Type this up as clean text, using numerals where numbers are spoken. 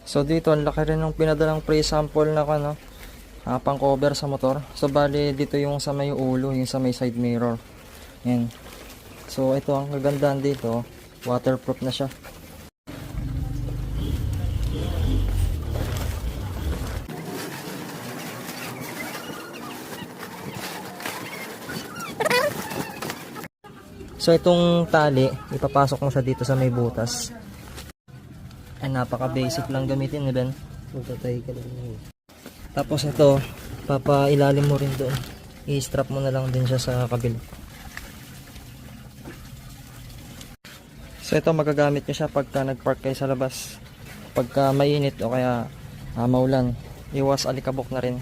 So dito, ang laki rin ng pinadalang pre-sample na ano, pang cover sa motor. So bali dito yung sa may ulo, yung sa may side mirror. Yan. So ito ang kagandahan dito, waterproof na siya. So itong tali, ipapasok mo siya dito sa may butas. Ay, napaka basic lang gamitin ni Ben. Magtatay ka lang. Tapos ito, papailalim mo rin doon. I-strap mo na lang din siya sa kabila. So ito, magagamit nyo siya pagka nagpark kayo sa labas. Pagka mainit o kaya maulan, iwas alikabok na rin.